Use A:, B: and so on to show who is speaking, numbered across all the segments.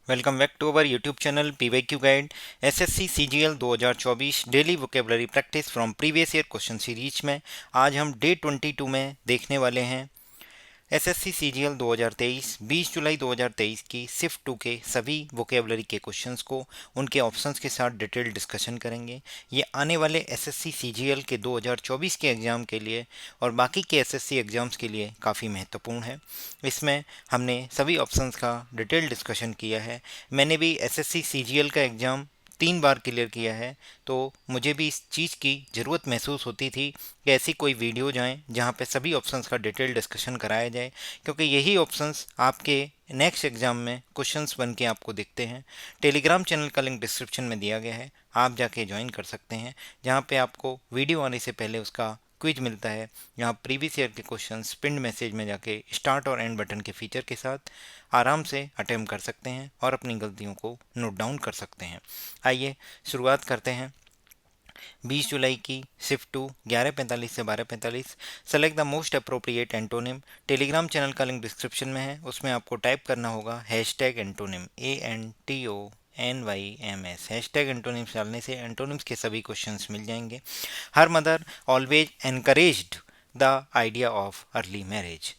A: Welcome back to our YouTube channel PYQ guide SSC CGL 2024 daily vocabulary practice from previous year question series में आज हम day 22 में देखने वाले हैं एसएससी सीजीएल 2023 20 जुलाई 2023 की सिर्फ 2 के सभी वोकेबलरी के क्वेश्चंस को उनके ऑप्शंस के साथ डिटेल डिस्कशन करेंगे। ये आने वाले एसएससी सीजीएल के 2024 के एग्ज़ाम के लिए और बाकी के एसएससी एग्ज़ाम्स के लिए काफ़ी महत्वपूर्ण है। इसमें हमने सभी ऑप्शंस का डिटेल डिस्कशन किया है। मैंने भी एसएससी सीजीएल का एग्ज़ाम 3 बार क्लियर किया है, तो मुझे भी इस चीज़ की ज़रूरत महसूस होती थी कि ऐसी कोई वीडियो जाएं जहां पे सभी ऑप्शंस का डिटेल डिस्कशन कराया जाए, क्योंकि यही ऑप्शंस आपके नेक्स्ट एग्जाम में क्वेश्चंस बन के आपको दिखते हैं। टेलीग्राम चैनल का लिंक डिस्क्रिप्शन में दिया गया है, आप जाके ज्वाइन कर सकते हैं, जहां पे आपको वीडियो आने से पहले उसका क्विज मिलता है। यहाँ प्रीवियस ईयर के क्वेश्चंस पिन मैसेज में जाके स्टार्ट और एंड बटन के फीचर के साथ आराम से अटेम्प्ट कर सकते हैं और अपनी गलतियों को नोट डाउन कर सकते हैं। आइए शुरुआत करते हैं 20 जुलाई की शिफ्ट 2 11:45 से 12:45। Select the most appropriate antonym. Telegram channel का लिंक डिस्क्रिप्शन में है, उसमें आपको टाइप करना होगा hashtag antonym ANTONYMS। Hashtag antonyms डालने से एंटोनिम्स के सभी क्वेश्चंस मिल जाएंगे। Her mother always encouraged the idea of early marriage.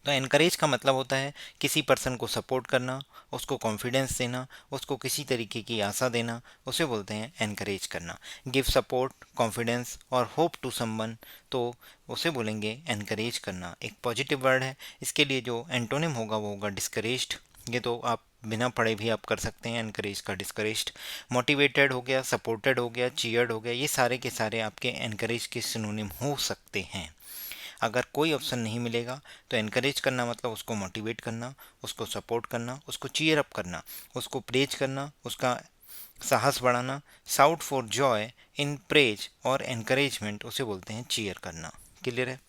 A: तो एनकरेज का मतलब होता है किसी पर्सन को सपोर्ट करना, उसको कॉन्फिडेंस देना, उसको किसी तरीके की आशा देना, उसे बोलते हैं एनकरेज करना। गिव सपोर्ट, कॉन्फिडेंस और होप टू समवन, तो उसे बोलेंगे एनकरेज करना। एक पॉजिटिव वर्ड है, इसके लिए जो एंटोनिम होगा वो होगा डिस्करेज्ड। ये तो आप बिना पढ़े भी आप कर सकते हैं, एनकरेज का डिस्करेज्ड। मोटिवेटेड हो गया, सपोर्टेड हो गया, चीयर्ड हो गया, ये सारे के सारे आपके एनकरेज के सिनोनिम हो सकते हैं। अगर कोई ऑप्शन नहीं मिलेगा तो एनकरेज करना मतलब उसको मोटिवेट करना, उसको सपोर्ट करना, उसको चीयर अप करना, उसको प्रेज करना, उसका साहस बढ़ाना। Shout for joy in praise और एनकरेजमेंट, उसे बोलते हैं चीयर करना। क्लियर है?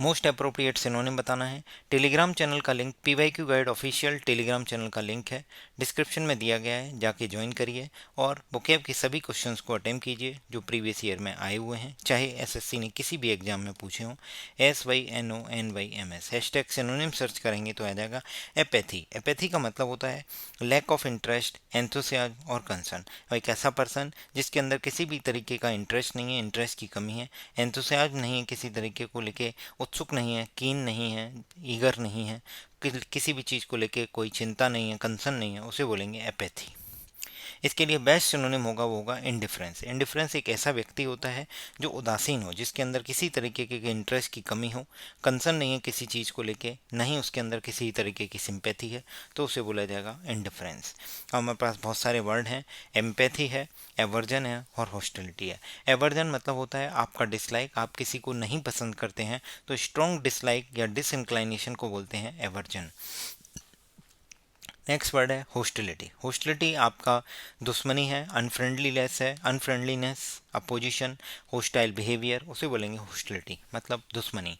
A: मोस्ट अप्रोप्रिएट सिनोनिम बताना है। टेलीग्राम चैनल का link PYQ guide official Telegram channel का लिंक है, डिस्क्रिप्शन में दिया गया है, जाके ज्वाइन करिए और वोकैब के सभी क्वेश्चंस को अटेम्प्ट कीजिए जो प्रीवियस ईयर में आए हुए हैं, चाहे एसएससी ने किसी भी एग्जाम में पूछे हों। SYNONYMS हैशटैग सिनोनिम सर्च करेंगे तो आ जाएगा। एपैथी। एपैथी का मतलब होता है लैक ऑफ इंटरेस्ट, एंथुसियाज्म और कंसर्न। एक ऐसा पर्सन जिसके अंदर किसी भी तरीके का इंटरेस्ट नहीं है, इंटरेस्ट की कमी है, एंथुसियाज्म नहीं है, किसी तरीके को लेके उत्सुक नहीं है, कीन नहीं है, ईगर नहीं है, किसी भी चीज़ को लेके कोई चिंता नहीं है, कंसर्न नहीं है, उसे बोलेंगे एपैथी। इसके लिए बेस्ट सिनोनिम होगा वो होगा इंडिफरेंस। इंडिफरेंस एक ऐसा व्यक्ति होता है जो उदासीन हो, जिसके अंदर किसी तरीके के इंटरेस्ट की कमी हो, कंसर्न नहीं है किसी चीज़ को लेके, नहीं उसके अंदर किसी तरीके की सिंपैथी है, तो उसे बोला जाएगा इंडिफरेंस। हमारे पास बहुत सारे वर्ड हैं। एम्पैथी है, एवर्जन है और हॉस्टिलिटी है। एवर्जन मतलब होता है आपका डिसलाइक, आप किसी को नहीं पसंद करते हैं, तो स्ट्रॉन्ग डिसलाइक या डिसइंक्लाइनेशन को बोलते हैं एवर्जन। नेक्स्ट वर्ड है होस्टिलिटी। होस्टिलिटी आपका दुश्मनी है, अनफ्रेंडलीनेस है, अनफ्रेंडलीनेस, अपोजिशन, होस्टाइल बिहेवियर, उसे बोलेंगे होस्टिलिटी मतलब दुश्मनी।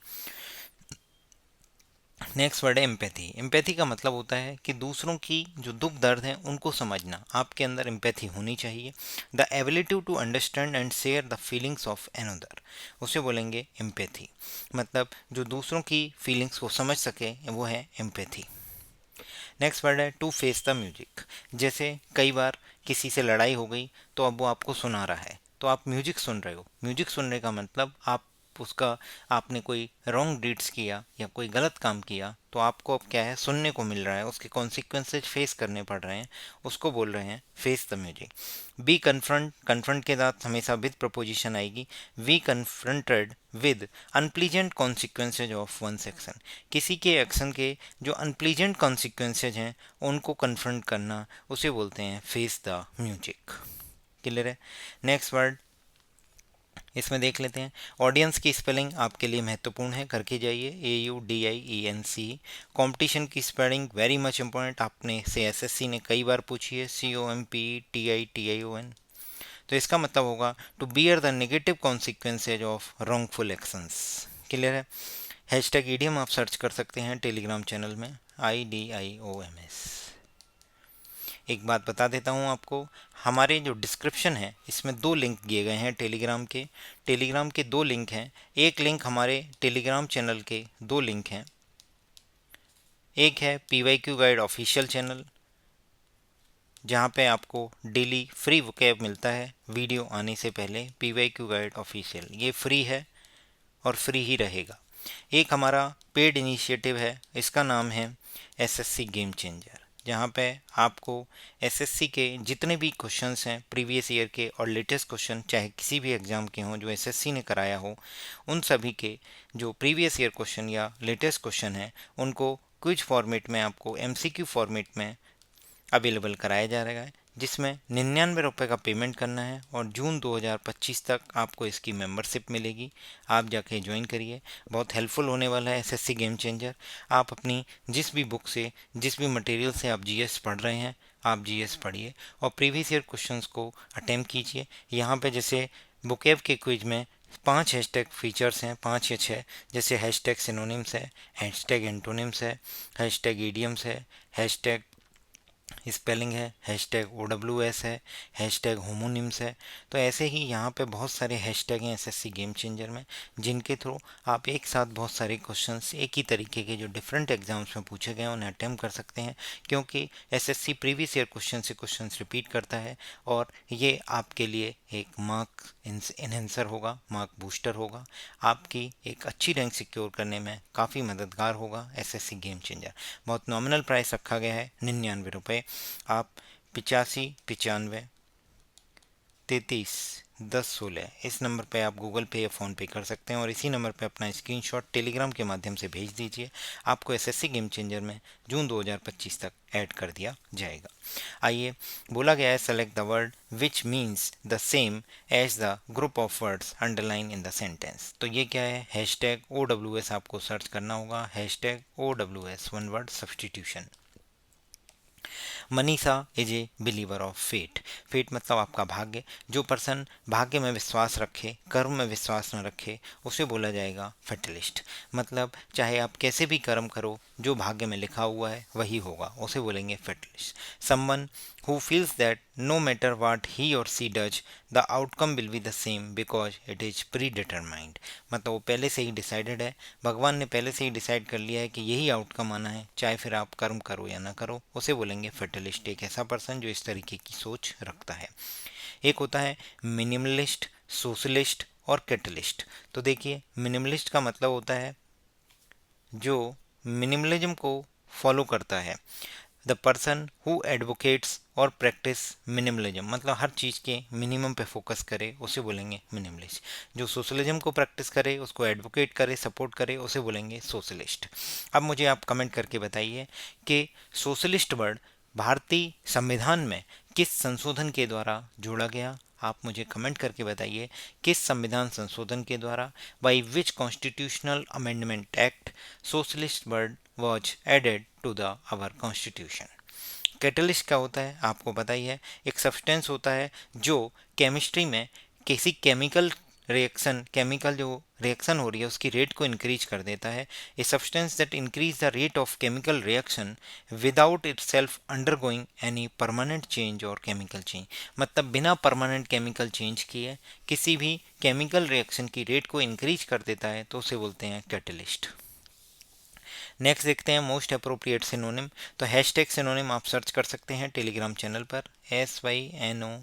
A: नेक्स्ट वर्ड है एम्पैथी। एम्पैथी का मतलब होता है कि दूसरों की जो दुख दर्द है उनको समझना, आपके अंदर एम्पैथी होनी चाहिए। The ability to understand and share the feelings of another, उसे बोलेंगे एम्पैथी। मतलब जो दूसरों की फीलिंग्स को समझ सके वो है एम्पैथी। नेक्स्ट वर्ड है टू फेस द म्यूजिक। जैसे कई बार किसी से लड़ाई हो गई तो अब वो आपको सुना रहा है, तो आप म्यूजिक सुन रहे हो। म्यूजिक सुनने का मतलब आप उसका, आपने कोई रॉन्ग डीड्स किया या कोई गलत काम किया तो आपको अब क्या है, सुनने को मिल रहा है, उसके कॉन्सिक्वेंसेज फेस करने पड़ रहे हैं, उसको बोल रहे हैं face the music. Be confront, confront के साथ हमेशा विद प्रपोजिशन आएगी। We confronted with unpleasant consequences of one action. किसी के एक्शन के जो अनप्लीजेंट कॉन्सिक्वेंसेज हैं उनको कन्फ्रंट करना, उसे बोलते हैं फेस द म्यूजिक। क्लियर है? नेक्स्ट वर्ड इसमें देख लेते हैं। ऑडियंस की स्पेलिंग आपके लिए महत्वपूर्ण है, करके जाइए, AUDIENC। कंपटीशन की स्पेलिंग वेरी मच इंपॉर्टेंट, आपने से एसएससी ने कई बार पूछी है, COMPTITION। तो इसका मतलब होगा to bear the negative consequences of wrongful actions. Clear है? हैशटैग ईडियम आप सर्च कर सकते हैं टेलीग्राम चैनल में, IDIOMS। एक बात बता देता हूँ आपको, हमारे जो डिस्क्रिप्शन है इसमें 2 लिंक दिए गए हैं टेलीग्राम के 2 लिंक हैं। एक लिंक हमारे टेलीग्राम चैनल के 2 लिंक हैं, एक है PYQ गाइड ऑफिशियल चैनल, जहाँ पे आपको डेली फ्री वोकैब मिलता है वीडियो आने से पहले। PYQ गाइड ऑफिशियल ये फ्री है और फ्री ही रहेगा। एक हमारा पेड इनिशिएटिव है, इसका नाम है SSC गेम चेंजर, जहाँ पे आपको SSC के जितने भी क्वेश्चंस हैं प्रीवियस ईयर के और लेटेस्ट क्वेश्चन, चाहे किसी भी एग्ज़ाम के हों जो SSC ने कराया हो, उन सभी के जो प्रीवियस ईयर क्वेश्चन या लेटेस्ट क्वेश्चन हैं उनको क्विज फॉर्मेट में, आपको MCQ फॉर्मेट में अवेलेबल कराया जा रहा है, जिसमें 99 रुपये का पेमेंट करना है और जून 2025 तक आपको इसकी मेंबरशिप मिलेगी। आप जाके ज्वाइन करिए, बहुत हेल्पफुल होने वाला है SSC गेम चेंजर। आप अपनी जिस भी बुक से, जिस भी मटेरियल से आप GS पढ़ रहे हैं, आप GS पढ़िए और प्रीवियस ईयर क्वेश्चंस को अटेम्प्ट कीजिए। यहाँ पे जैसे बुकेब के क्विज में 5 हैशटैग फीचर्स हैं, 5 या 6, जैसे हैशटैग सिनोनिम्स है, हैशटैग एंटोनिम्स है, हैशटैग ईडियम्स है, हैशटैग स्पेलिंग है, हैशटैग OWS है, हैशटैग होमोनिम्स है। तो ऐसे ही यहाँ पे बहुत सारे हैशटैग हैं SSC गेम चेंजर में, जिनके थ्रू आप एक साथ बहुत सारे क्वेश्चंस एक ही तरीके के जो डिफरेंट एग्जाम्स में पूछे गए उन्हें अटेम्प्ट कर सकते हैं, क्योंकि SSC प्रीवियस ईयर क्वेश्चन से क्वेश्चंस रिपीट करता है और ये आपके लिए एक मार्क इन्हेंसर होगा, मार्क बूस्टर होगा, आपकी एक अच्छी रैंक सिक्योर करने में काफ़ी मददगार होगा SSC गेम चेंजर। बहुत नॉमिनल प्राइस रखा गया है 99 रुपये। आप 85 95 33 10 16 इस नंबर पे आप गूगल पे या फ़ोन पे कर सकते हैं और इसी नंबर पे अपना स्क्रीनशॉट टेलीग्राम के माध्यम से भेज दीजिए। आपको SSC गेम चेंजर में जून 2025 तक ऐड कर दिया जाएगा। आइए, बोला गया है select the word which means the same as the group of words underline in the sentence. तो ये क्या है? हैशटैग OWS आपको सर्च करना होगा, hashtag OWS one word substitution. Manisha is a believer of fate. Fate मतलब आपका भाग्य। जो पर्सन भाग्य में विश्वास रखे, कर्म में विश्वास न रखे, उसे बोला जाएगा फेटलिस्ट। मतलब चाहे आप कैसे भी कर्म करो, जो भाग्य में लिखा हुआ है वही होगा, उसे बोलेंगे fatalist. Someone who feels that no matter what he or she does the outcome will be the same because it is predetermined. मतलब वो पहले से ही डिसाइडेड है, भगवान ने पहले से ही डिसाइड कर लिया है कि यही आउटकम आना है, चाहे फिर आप कर्म करो या ना करो, उसे बोलेंगे फेटलिस्ट। एक ऐसा पर्सन जो इस तरीके की सोच रखता है। एक होता है मिनिमलिस्ट, सोशलिस्ट और कैटलिस्ट। तो देखिए, मिनिमलिस्ट का मतलब होता है जो मिनिमलिज्म को फॉलो करता है, द पर्सन हु एडवोकेट्स और प्रैक्टिस मिनिमलिज्म। मतलब हर चीज़ के मिनिमम पे फोकस करे, उसे बोलेंगे मिनिमलिस्ट। जो सोशलिज्म को प्रैक्टिस करे, उसको एडवोकेट करे, सपोर्ट करे, उसे बोलेंगे सोशलिस्ट। अब मुझे आप कमेंट करके बताइए कि सोशलिस्ट वर्ड भारतीय संविधान में किस संशोधन के द्वारा जोड़ा गया। आप मुझे कमेंट करके बताइए किस संविधान संशोधन के द्वारा, by which constitutional amendment act socialist word was added to the our constitution. Catalyst क्या होता है आपको पता ही है, एक सब्सटेंस होता है जो केमिस्ट्री में किसी केमिकल जो रिएक्शन हो रही है उसकी रेट को इंक्रीज कर देता है। A substance that increase the rate of chemical reaction without it self undergoing any permanent change और केमिकल चेंज। मतलब बिना परमानेंट केमिकल चेंज किए किसी भी केमिकल रिएक्शन की रेट को इंक्रीज कर देता है, तो उसे बोलते हैं कैटलिस्ट। नेक्स्ट देखते हैं मोस्ट अप्रोप्रिएट सिनोनिम। तो हैशटैग सिनोनिम आप सर्च कर सकते हैं टेलीग्राम चैनल पर, SYNONYMS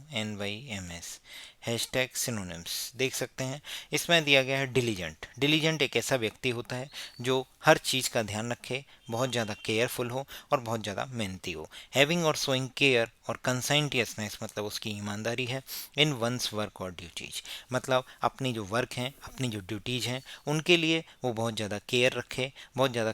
A: हैशटैग सिनोनिम्स देख सकते हैं। इसमें दिया गया है डिलीजेंट। डिलीजेंट एक ऐसा व्यक्ति होता है जो हर चीज़ का ध्यान रखे, बहुत ज़्यादा केयरफुल हो और बहुत ज़्यादा मेहनती हो। हैविंग और शोइंग केयर और कंसाइंटियसनेस मतलब उसकी ईमानदारी है इन वंस वर्क और ड्यूटीज। मतलब अपनी जो वर्क हैं, अपनी जो ड्यूटीज़ हैं, उनके लिए वो बहुत ज़्यादा केयर रखे, बहुत ज़्यादा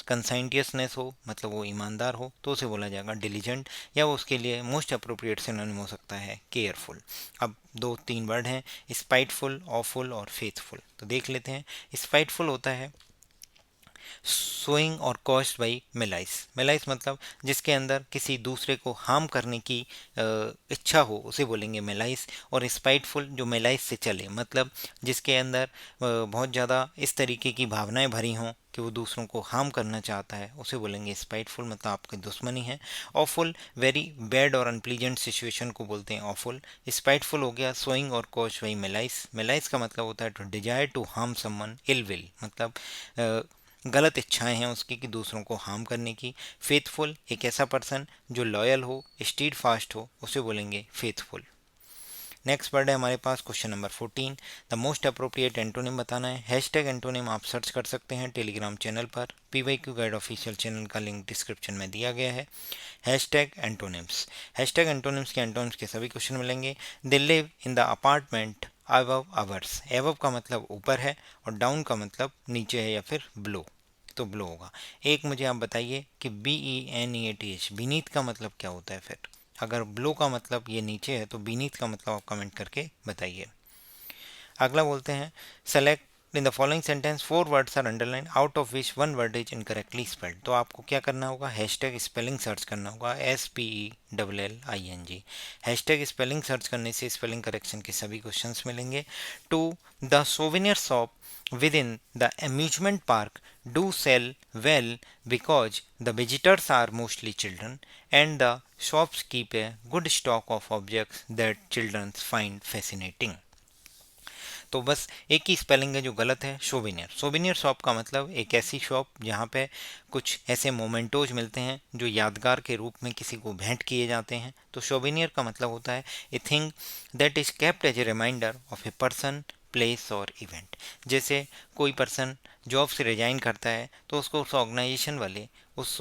A: कंसाइंटियसनेस हो, मतलब वो ईमानदार हो, तो उसे बोला जाएगा डिलीजेंट। या वो उसके लिए मोस्ट अप्रोप्रिएट सिनोनिम हो सकता है केयरफुल। अब 2-3 वर्ड हैं, स्पाइटफुल, ऑफुल और फेथफुल। तो देख लेते हैं। स्पाइटफुल होता है सोइंग और कॉस्ड बाई मेलाइस। मेलाइस मतलब जिसके अंदर किसी दूसरे को हार्म करने की इच्छा हो, उसे बोलेंगे मेलाइस। और स्पाइटफुल जो मेलाइस से चले, मतलब जिसके अंदर बहुत ज़्यादा इस तरीके की भावनाएं भरी हों कि वो दूसरों को हार्म करना चाहता है, उसे बोलेंगे स्पाइटफुल, मतलब आपकी दुश्मनी है। ऑफुल वेरी बैड और अनप्लीजेंट सिचुएशन को बोलते हैं ऑफुल। स्पाइटफुल हो गया सोइंग और कॉस्ड बाई मेलाइस। मेलाइस का मतलब होता है to desire to harm someone, ill will, मतलब गलत इच्छाएं हैं उसकी कि दूसरों को हार्म करने की। फेथफुल, एक ऐसा पर्सन जो लॉयल हो, स्टीड फास्ट हो, उसे बोलेंगे फेथफुल। नेक्स्ट वर्ड है हमारे पास question number 14, the most appropriate antonym बताना है। हैशटैग एंटोनिम आप सर्च कर सकते हैं टेलीग्राम चैनल पर, पीवाईक्यू गाइड ऑफिशियल चैनल का लिंक डिस्क्रिप्शन में दिया गया है। हैशटैग एंटोनिम्स, हैशटैग एंटोनिम्स के सभी क्वेश्चन मिलेंगे। They live in the apartment above ours, above का मतलब ऊपर है और डाउन का मतलब नीचे है या फिर ब्लो, तो ब्लो होगा। एक मुझे आप बताइए कि BENEATH, बीनीथ का मतलब क्या होता है फिर? अगर ब्लो का मतलब ये नीचे है तो बीनीथ का मतलब आप कमेंट करके बताइए। अगला बोलते हैं, select in the following sentence 4 words are underline out of which 1 word is incorrectly spelled. तो आपको क्या करना होगा, हैशटैग स्पेलिंग सर्च करना होगा, SPELLING। हैशटैग स्पेलिंग सर्च करने से स्पेलिंग करेक्शन के सभी क्वेश्चंस मिलेंगे। To the souvenir shop within the amusement park do sell well because the visitors are mostly children and the shops keep a good stock of objects that children find fascinating। तो बस एक ही spelling है जो गलत है, souvenir. Souvenir shop का मतलब एक ऐसी शॉप जहाँ पे कुछ ऐसे मोमेंटोज मिलते हैं जो यादगार के रूप में किसी को भेंट किए जाते हैं। तो सोवेनियर का मतलब होता है a thing that is kept as a reminder of a person, place और इवेंट। जैसे कोई पर्सन जॉब से रिजाइन करता है तो उसको उस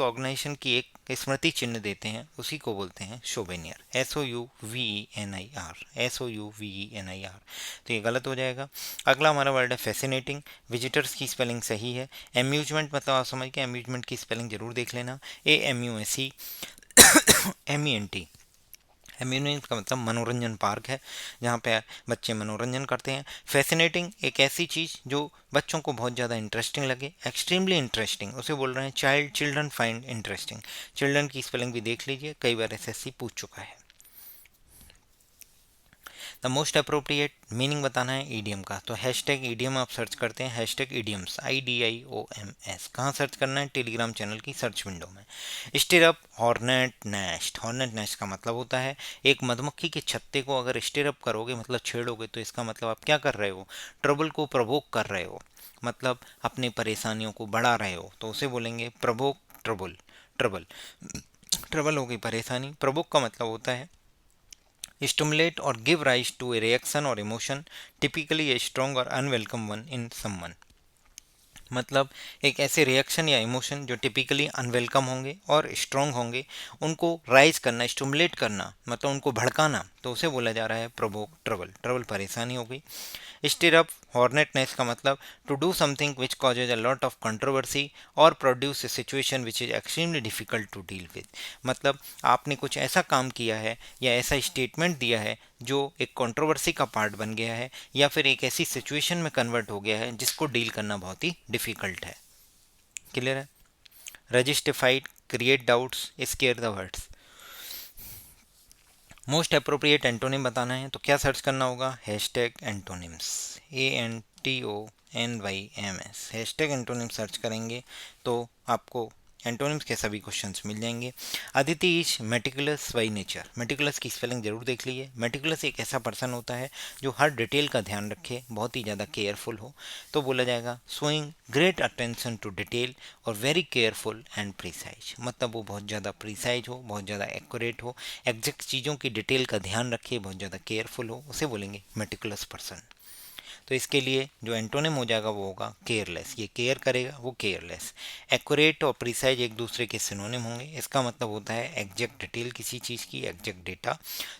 A: ऑर्गेनाइजेशन की एक स्मृति चिन्ह देते हैं, उसी को बोलते हैं सोवेनियर, SOUVENIR, SOUVENIR। तो ये गलत हो जाएगा। अगला हमारा वर्ड है फैसिनेटिंग, विजिटर्स की स्पेलिंग सही है। एम्यूजमेंट मतलब आप समझ के एम्यूजमेंट की स्पेलिंग जरूर देख लेना, AMUSEMENT। एम्यूजमेंट का मतलब मनोरंजन पार्क है जहाँ पे बच्चे मनोरंजन करते हैं। फैसिनेटिंग एक ऐसी चीज़ जो बच्चों को बहुत ज़्यादा इंटरेस्टिंग लगे, एक्सट्रीमली इंटरेस्टिंग, उसे बोल रहे हैं चिल्ड्रन फाइंड इंटरेस्टिंग। चिल्ड्रन की स्पेलिंग भी देख लीजिए, कई बार SSC पूछ चुका है। द मोस्ट अप्रोप्रिएट मीनिंग बताना है ईडियम का, तो हैशटैग ईडियम आप सर्च करते हैं, हैशटैग ईडियम्स IDIOMS। कहाँ सर्च करना है? टेलीग्राम चैनल की सर्च विंडो में। Stirrup, hornet nest, hornet nest का मतलब होता है एक मधुमक्खी के छत्ते को अगर स्टिरअप करोगे मतलब छेड़ोगे तो इसका मतलब आप क्या कर रहे हो? ट्रबल को प्रवोक कर रहे हो, मतलब अपनी परेशानियों को बढ़ा रहे हो, तो उसे बोलेंगे प्रवोक ट्रबल। ट्रबल ट्रबल हो गई परेशानी। प्रवोक का मतलब होता है stimulate or give rise to a reaction or emotion, typically a strong or unwelcome one in someone। मतलब एक ऐसे रिएक्शन या इमोशन जो टिपिकली अनवेलकम होंगे और स्ट्रॉन्ग होंगे, उनको राइज करना, स्टिमुलेट करना, मतलब उनको भड़काना, तो उसे बोला जा रहा है प्रोवोक ट्रबल। ट्रबल परेशानी हो गई। स्टिर अप, हॉर्नेट नेस्ट का मतलब to do something which causes a lot of controversy और produce a situation which is extremely difficult to deal with. मतलब आपने कुछ ऐसा काम किया है या ऐसा स्टेटमेंट दिया है जो एक कंट्रोवर्सी का पार्ट बन गया है या फिर एक ऐसी सिचुएशन में कन्वर्ट हो गया है जिसको डील करना बहुत ही डिफिकल्ट है। क्लियर है? रजिस्टिफाइड, create doubts, scare the words. Most appropriate antonym बताना है तो क्या सर्च करना होगा? Hashtag antonyms, ANTONYMS। हैशटैग एंटोनिम सर्च करेंगे तो आपको एंटोनिम्स के सभी क्वेश्चंस मिल जाएंगे। Aditi is meticulous by nature, meticulous की स्पेलिंग जरूर देख लीजिए। मेटिकुलस एक ऐसा पर्सन होता है जो हर डिटेल का ध्यान रखे, बहुत ही ज़्यादा केयरफुल हो, तो बोला जाएगा showing great attention to detail और वेरी केयरफुल एंड प्रिसाइज। मतलब वो बहुत ज़्यादा प्रिसाइज हो, बहुत ज़्यादा एक्यूरेट हो, एग्जैक्ट चीज़ों की डिटेल का ध्यान रखे, बहुत ज़्यादा केयरफुल हो, उसे बोलेंगे मेटिकुलस पर्सन। तो इसके लिए जो एंटोनिम हो जाएगा वो होगा केयरलेस। ये केयर करेगा, वो केयरलेस। एक्यूरेट और प्रिसाइज एक दूसरे के सिनोनिम होंगे। इसका मतलब होता है एग्जैक्ट डिटेल किसी चीज़ की, एग्जैक्ट डेटा।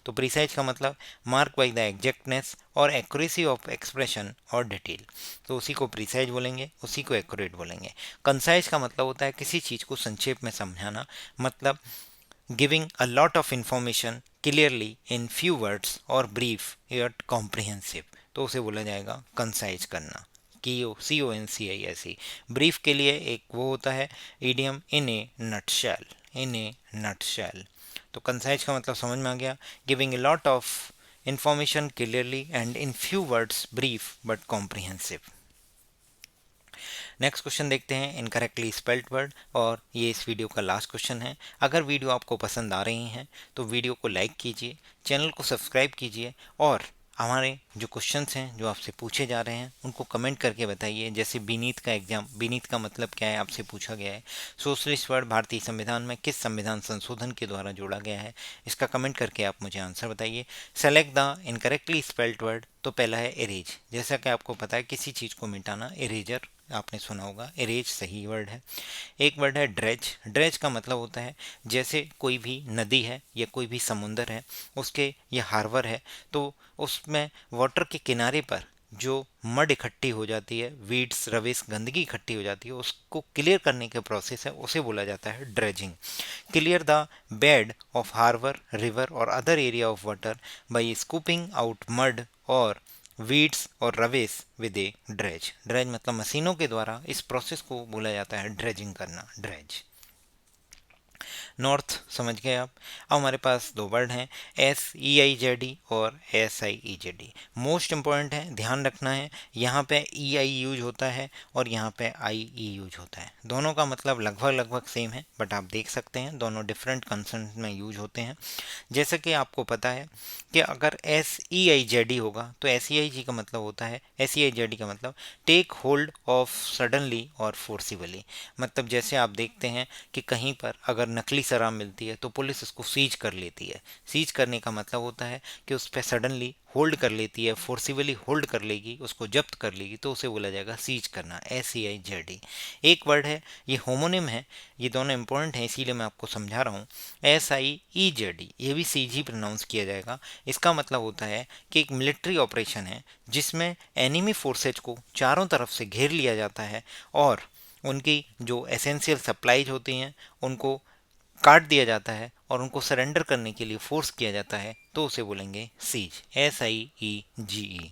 A: तो प्रिसाइज का मतलब मार्क बाई द एग्जैक्टनेस और एक्यूरेसी ऑफ एक्सप्रेशन और डिटेल, तो उसी को प्रिसाइज बोलेंगे, उसी को एक्यूरेट बोलेंगे। कंसाइज का मतलब होता है किसी चीज़ को संक्षेप में समझाना, मतलब giving a lot of information clearly in few words और ब्रीफ यट कॉम्प्रिहेंसिव, तो उसे बोला जाएगा कंसाइज करना, CONCISE। ब्रीफ के लिए एक वो होता है ईडियम, इन ए नटशेल, इन ए नटशेल। तो कंसाइज का मतलब समझ में आ गया, giving a lot of information clearly and in few words, brief but comprehensive. Next question देखते हैं, इनकरेक्टली स्पेल्ड वर्ड, और ये इस वीडियो का लास्ट क्वेश्चन है। अगर वीडियो आपको पसंद आ रही हैं तो वीडियो को लाइक कीजिए, चैनल को सब्सक्राइब कीजिए और हमारे जो क्वेश्चंस हैं जो आपसे पूछे जा रहे हैं उनको कमेंट करके बताइए। जैसे बीनीत का मतलब क्या है आपसे पूछा गया है। सोशलिस्ट वर्ड भारतीय संविधान में किस संविधान संशोधन के द्वारा जोड़ा गया है, इसका कमेंट करके आप मुझे आंसर बताइए। Select the incorrectly spelled word, तो पहला है इरेज। जैसा कि आपको पता है किसी चीज़ को मिटाना, इरेजर आपने सुना होगा, इरेज सही वर्ड है। एक वर्ड है ड्रेज। ड्रेज का मतलब होता है जैसे कोई भी नदी है या कोई भी समुंदर है उसके या हार्बर है, तो उसमें वाटर के किनारे पर जो मड इकट्ठी हो जाती है, वीड्स रवेस गंदगी इकट्ठी हो जाती है, उसको क्लियर करने के प्रोसेस है, उसे बोला जाता है dredging. Clear the bed of harbour river और other area of water by scooping out mud और वीड्स और रवेस विद ए ड्रेज। ड्रेज मतलब मशीनों के द्वारा इस प्रोसेस को बोला जाता है ड्रेजिंग करना, ड्रेज। नॉर्थ समझ गए आप। अब हमारे पास दो वर्ड हैं, SEIZD और SIEZD। मोस्ट इंपॉर्टेंट है, ध्यान रखना है, यहाँ पे EI यूज होता है और यहाँ पे IE यूज होता है। दोनों का मतलब लगभग लगभग सेम है, बट आप देख सकते हैं दोनों डिफरेंट कंसर्न में यूज होते हैं। जैसे कि आपको पता है कि अगर SEIZD होगा तो SEIG का मतलब होता है, SEIZD का मतलब टेक होल्ड ऑफ सडनली और फोर्सिबली। मतलब जैसे आप देखते हैं कि कहीं पर अगर नकली शराब मिलती है तो पुलिस उसको सीज कर लेती है। सीज करने का मतलब होता है कि उस पर सडनली होल्ड कर लेती है, फोर्सिबली होल्ड कर लेगी, उसको जब्त कर लेगी, तो उसे बोला जाएगा सीज करना, SEIZD। एक वर्ड है, ये होमोनिम है, ये दोनों इंपॉर्टेंट हैं इसीलिए मैं आपको समझा रहा हूँ। SIEZD, ये भी सीज ही प्रोनाउंस किया जाएगा। इसका मतलब होता है कि एक मिलिट्री ऑपरेशन है जिसमें एनिमी फोर्सेज को चारों तरफ से घेर लिया जाता है और उनकी जो एसेंशियल सप्लाईज होती हैं उनको काट दिया जाता है और उनको सरेंडर करने के लिए फोर्स किया जाता है, तो उसे बोलेंगे siege, SIEGE।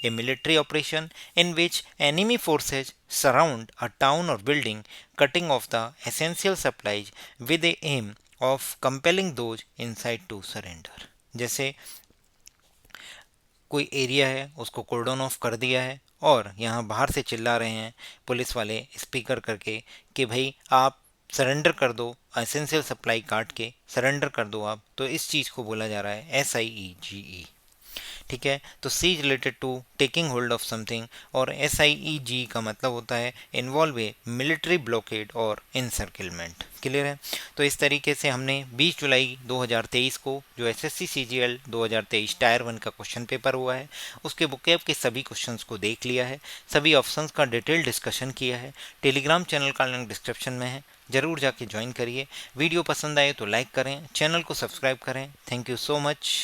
A: A military operation in which enemy forces surround a town और building, cutting off the essential supplies with a aim of compelling those inside to surrender. जैसे कोई एरिया है उसको कोर्डन ऑफ कर दिया है और यहाँ बाहर से चिल्ला रहे हैं पुलिस वाले स्पीकर करके कि भाई आप सरेंडर कर दो, एसेंशियल सप्लाई काट के सरेंडर कर दो आप, तो इस चीज़ को बोला जा रहा है SIEGE। ठीक है, तो seize related to taking hold of something और SIEG का मतलब होता है इन्वॉल्व ए मिलिट्री ब्लॉकेड और इनसर्किलमेंट। क्लियर है। तो इस तरीके से हमने 20 जुलाई 2023 को जो SSC CGL 2023 टायर 1 का क्वेश्चन पेपर हुआ है उसके बुकैब के सभी क्वेश्चंस को देख लिया है, सभी ऑप्शंस का डिटेल डिस्कशन किया है। टेलीग्राम चैनल का लिंक डिस्क्रिप्शन में है, ज़रूर जाके ज्वाइन करिए। वीडियो पसंद आए तो लाइक करें, चैनल को सब्सक्राइब करें। Thank you so much.